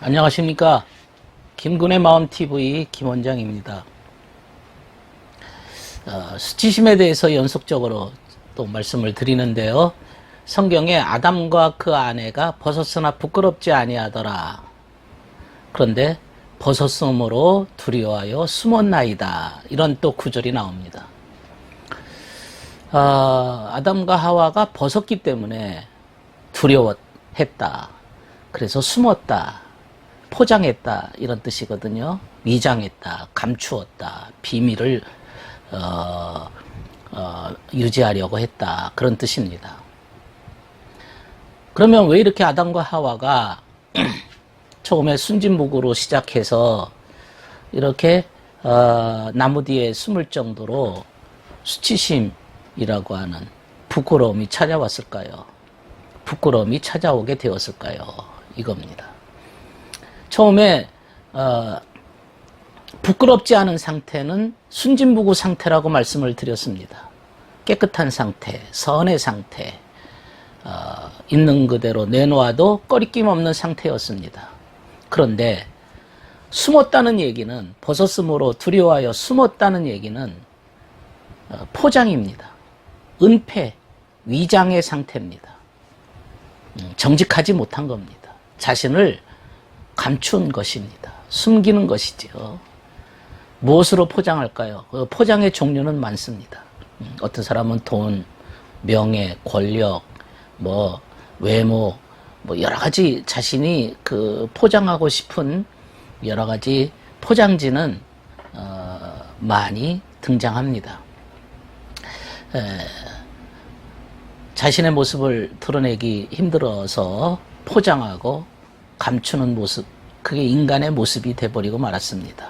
안녕하십니까. 김군의 마음TV 김원장입니다. 수치심에 대해서 연속적으로 또 말씀을 드리는데요. 성경에 아담과 그 아내가 벗었으나 부끄럽지 아니하더라. 그런데 벗었으므로 두려워하여 숨었나이다. 이런 또 구절이 나옵니다. 아담과 하와가 벗었기 때문에 두려워했다. 그래서 숨었다. 포장했다 이런 뜻이거든요. 위장했다, 감추었다, 비밀을 유지하려고 했다 그런 뜻입니다. 그러면 왜 이렇게 아담과 하와가 처음에 순진무구로 시작해서 이렇게 나무 뒤에 숨을 정도로 수치심이라고 하는 부끄러움이 찾아왔을까요? 부끄러움이 찾아오게 되었을까요? 이겁니다. 처음에 부끄럽지 않은 상태는 순진무구 상태라고 말씀을 드렸습니다. 깨끗한 상태, 선의 상태, 있는 그대로 내놓아도 꺼리낌 없는 상태였습니다. 그런데 숨었다는 얘기는, 벗었으므로 두려워하여 숨었다는 얘기는 포장입니다. 은폐, 위장의 상태입니다. 정직하지 못한 겁니다. 자신을 감춘 것입니다. 숨기는 것이죠. 무엇으로 포장할까요? 포장의 종류는 많습니다. 어떤 사람은 돈, 명예, 권력, 외모, 여러 가지 자신이 포장하고 싶은 여러 가지 포장지는 많이 등장합니다. 자신의 모습을 드러내기 힘들어서 포장하고 감추는 모습, 그게 인간의 모습이 돼버리고 말았습니다.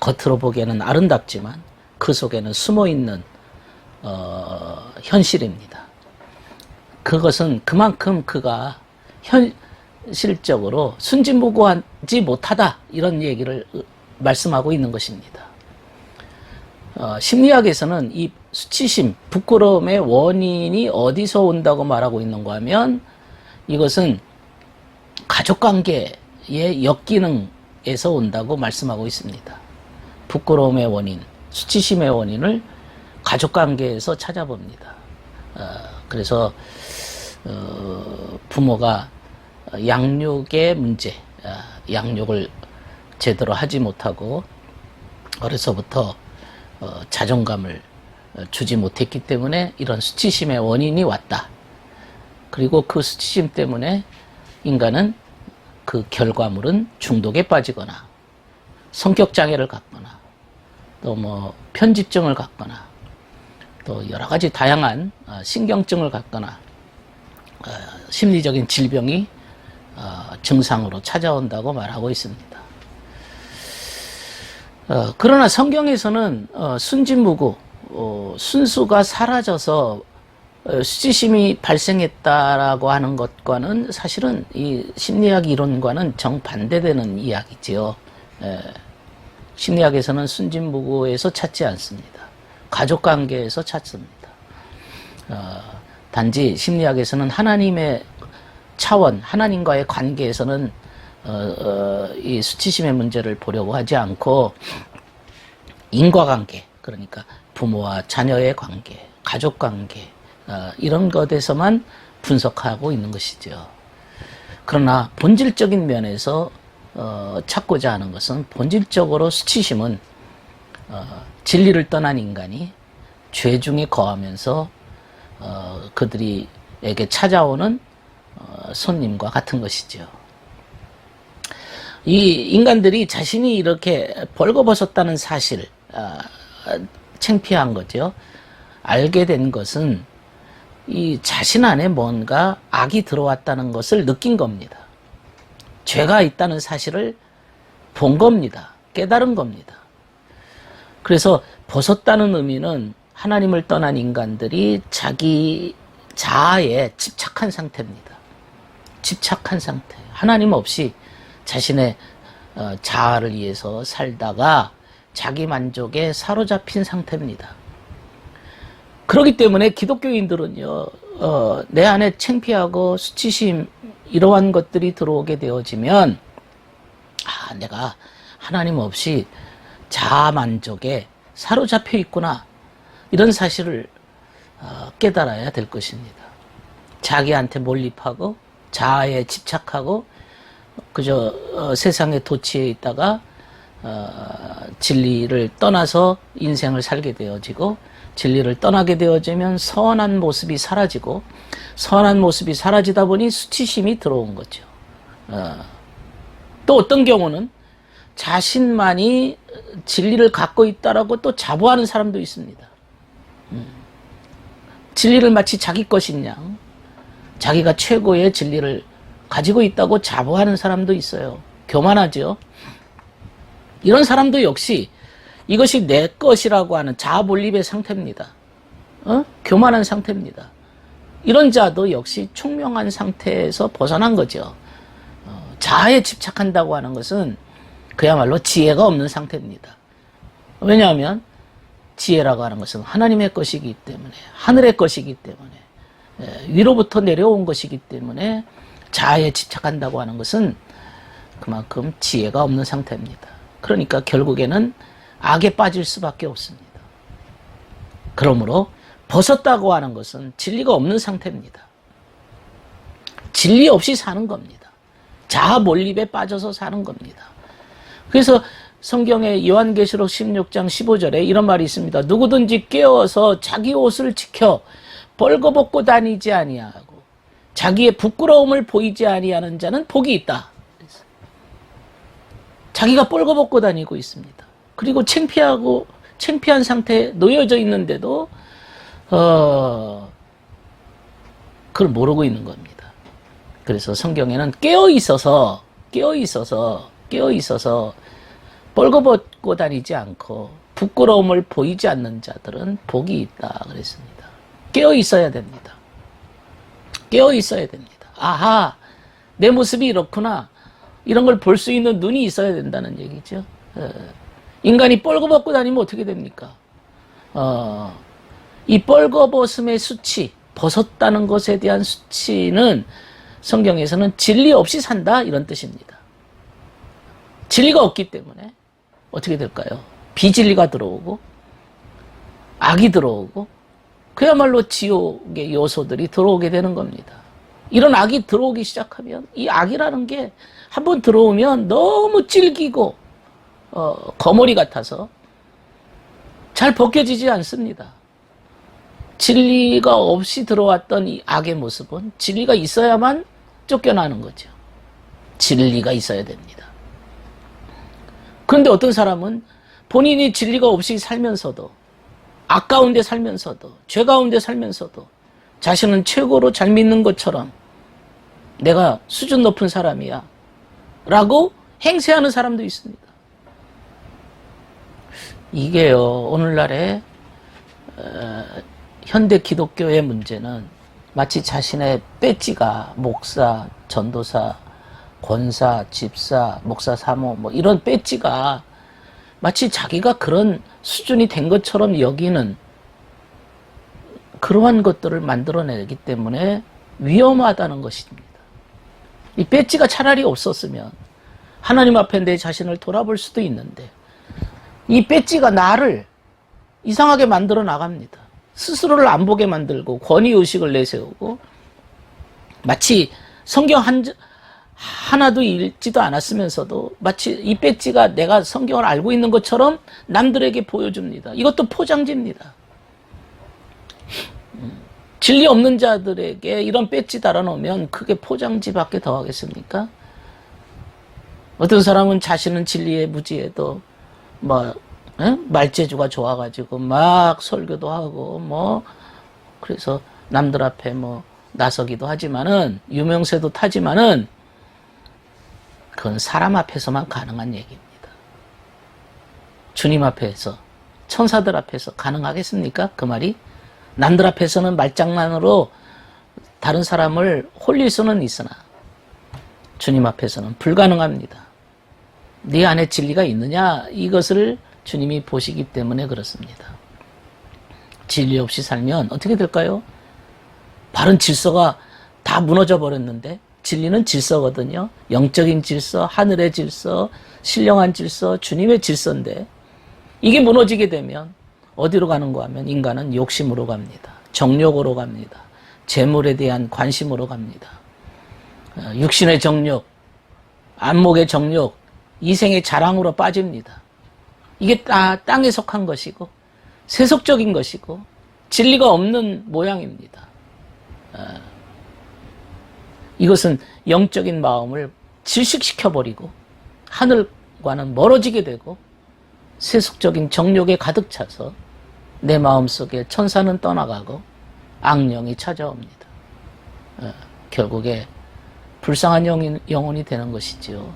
겉으로 보기에는 아름답지만 그 속에는 숨어있는 현실입니다. 그것은 그만큼 그가 현실적으로 순진무구하지 못하다 이런 얘기를 말씀하고 있는 것입니다. 심리학에서는 이 수치심, 부끄러움의 원인이 어디서 온다고 말하고 있는가 하면 이것은 가족관계의 역기능에서 온다고 말씀하고 있습니다. 부끄러움의 원인, 수치심의 원인을 가족관계에서 찾아봅니다. 그래서 부모가 양육의 문제, 양육을 제대로 하지 못하고 어려서부터 자존감을 주지 못했기 때문에 이런 수치심의 원인이 왔다. 그리고 그 수치심 때문에 인간은 그 결과물은 중독에 빠지거나 성격장애를 갖거나 또 편집증을 갖거나 또 여러 가지 다양한 신경증을 갖거나 심리적인 질병이 증상으로 찾아온다고 말하고 있습니다. 그러나 성경에서는 순진무구, 순수가 사라져서 수치심이 발생했다라고 하는 것과는 사실은 이 심리학 이론과는 정반대되는 이야기지요. 심리학에서는 순진무구에서 찾지 않습니다. 가족관계에서 찾습니다. 단지 심리학에서는 하나님의 차원, 하나님과의 관계에서는 이 수치심의 문제를 보려고 하지 않고 인과관계, 그러니까 부모와 자녀의 관계, 가족관계, 이런 것에서만 분석하고 있는 것이죠. 그러나 본질적인 면에서 찾고자 하는 것은, 본질적으로 수치심은 진리를 떠난 인간이 죄 중에 거하면서 그들에게 찾아오는 손님과 같은 것이죠. 이 인간들이 자신이 이렇게 벌거벗었다는 사실, 창피한 거죠. 알게 된 것은 이 자신 안에 뭔가 악이 들어왔다는 것을 느낀 겁니다. 죄가 있다는 사실을 본 겁니다. 깨달은 겁니다. 그래서 벗었다는 의미는 하나님을 떠난 인간들이 자기 자아에 집착한 상태입니다. 집착한 상태. 하나님 없이 자신의 자아를 위해서 살다가 자기 만족에 사로잡힌 상태입니다. 그렇기 때문에 기독교인들은요, 내 안에 창피하고 수치심 이러한 것들이 들어오게 되어지면 내가 하나님 없이 자아만족에 사로잡혀 있구나. 이런 사실을 깨달아야 될 것입니다. 자기한테 몰입하고 자아에 집착하고 그저 세상의 도취에 있다가 진리를 떠나서 인생을 살게 되어지고, 진리를 떠나게 되어지면 선한 모습이 사라지고, 선한 모습이 사라지다 보니 수치심이 들어온 거죠. 또 어떤 경우는 자신만이 진리를 갖고 있다라고 또 자부하는 사람도 있습니다. 진리를 마치 자기 것인 양, 자기가 최고의 진리를 가지고 있다고 자부하는 사람도 있어요. 교만하죠. 이런 사람도 역시 이것이 내 것이라고 하는 자아몰입의 상태입니다. 교만한 상태입니다. 이런 자도 역시 총명한 상태에서 벗어난 거죠. 자아에 집착한다고 하는 것은 그야말로 지혜가 없는 상태입니다. 왜냐하면 지혜라고 하는 것은 하나님의 것이기 때문에, 하늘의 것이기 때문에, 위로부터 내려온 것이기 때문에 자아에 집착한다고 하는 것은 그만큼 지혜가 없는 상태입니다. 그러니까 결국에는 악에 빠질 수밖에 없습니다. 그러므로 벗었다고 하는 것은 진리가 없는 상태입니다. 진리 없이 사는 겁니다. 자아 몰입에 빠져서 사는 겁니다. 그래서 성경의 요한계시록 16장 15절에 이런 말이 있습니다. 누구든지 깨어서 자기 옷을 지켜 벌거벗고 다니지 아니하고 자기의 부끄러움을 보이지 아니하는 자는 복이 있다. 자기가 벌거벗고 다니고 있습니다. 그리고 창피한 상태에 놓여져 있는데도 그걸 모르고 있는 겁니다. 그래서 성경에는 깨어 있어서 벌거벗고 다니지 않고 부끄러움을 보이지 않는 자들은 복이 있다 그랬습니다. 깨어 있어야 됩니다. 깨어 있어야 됩니다. 아하, 내 모습이 이렇구나. 이런 걸 볼 수 있는 눈이 있어야 된다는 얘기죠. 인간이 벌거벗고 다니면 어떻게 됩니까? 이 벌거벗음의 수치, 벗었다는 것에 대한 수치는 성경에서는 진리 없이 산다 이런 뜻입니다. 진리가 없기 때문에 어떻게 될까요? 비진리가 들어오고 악이 들어오고 그야말로 지옥의 요소들이 들어오게 되는 겁니다. 이런 악이 들어오기 시작하면 이 악이라는 게 한번 들어오면 너무 질기고 거머리 같아서 잘 벗겨지지 않습니다. 진리가 없이 들어왔던 이 악의 모습은 진리가 있어야만 쫓겨나는 거죠. 진리가 있어야 됩니다. 그런데 어떤 사람은 본인이 진리가 없이 살면서도, 악 가운데 살면서도, 죄 가운데 살면서도 자신은 최고로 잘 믿는 것처럼 내가 수준 높은 사람이야 라고 행세하는 사람도 있습니다. 이게요, 오늘날의 현대 기독교의 문제는 마치 자신의 배지가 목사, 전도사, 권사, 집사, 목사 사모 뭐 이런 배지가 마치 자기가 그런 수준이 된 것처럼 여기는 그러한 것들을 만들어내기 때문에 위험하다는 것입니다. 이 배지가 차라리 없었으면 하나님 앞에 내 자신을 돌아볼 수도 있는데 이 배지가 나를 이상하게 만들어 나갑니다. 스스로를 안 보게 만들고 권위의식을 내세우고 마치 성경 하나도 읽지도 않았으면서도 마치 이 배지가 내가 성경을 알고 있는 것처럼 남들에게 보여줍니다. 이것도 포장지입니다. 진리 없는 자들에게 이런 배지 달아놓으면 그게 포장지밖에 더 하겠습니까? 어떤 사람은 자신은 진리에 무지해도 말재주가 좋아가지고 막 설교도 하고 그래서 남들 앞에 나서기도 하지만은 유명세도 타지만은 그건 사람 앞에서만 가능한 얘기입니다. 주님 앞에서, 천사들 앞에서 가능하겠습니까? 그 말이? 남들 앞에서는 말장난으로 다른 사람을 홀릴 수는 있으나 주님 앞에서는 불가능합니다. 네 안에 진리가 있느냐? 이것을 주님이 보시기 때문에 그렇습니다. 진리 없이 살면 어떻게 될까요? 바른 질서가 다 무너져 버렸는데 진리는 질서거든요. 영적인 질서, 하늘의 질서, 신령한 질서, 주님의 질서인데 이게 무너지게 되면 어디로 가는가 하면 인간은 욕심으로 갑니다. 정욕으로 갑니다. 재물에 대한 관심으로 갑니다. 육신의 정욕, 안목의 정욕, 이생의 자랑으로 빠집니다. 이게 다 땅에 속한 것이고 세속적인 것이고 진리가 없는 모양입니다. 이것은 영적인 마음을 질식시켜버리고 하늘과는 멀어지게 되고 세속적인 정욕에 가득 차서 내 마음속에 천사는 떠나가고 악령이 찾아옵니다. 결국에 불쌍한 영혼이 되는 것이지요.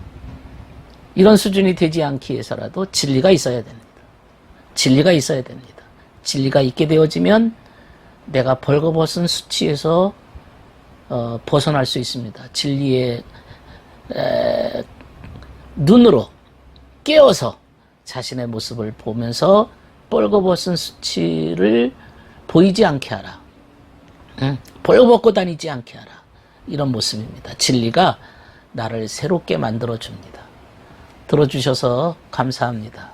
이런 수준이 되지 않기 위해서라도 진리가 있어야 됩니다. 진리가 있어야 됩니다. 진리가 있게 되어지면 내가 벌거벗은 수치에서 벗어날 수 있습니다. 진리의 눈으로 깨어서 자신의 모습을 보면서 벌거벗은 수치를 보이지 않게 하라. 벌거벗고 다니지 않게 하라. 이런 모습입니다. 진리가 나를 새롭게 만들어줍니다. 들어주셔서 감사합니다.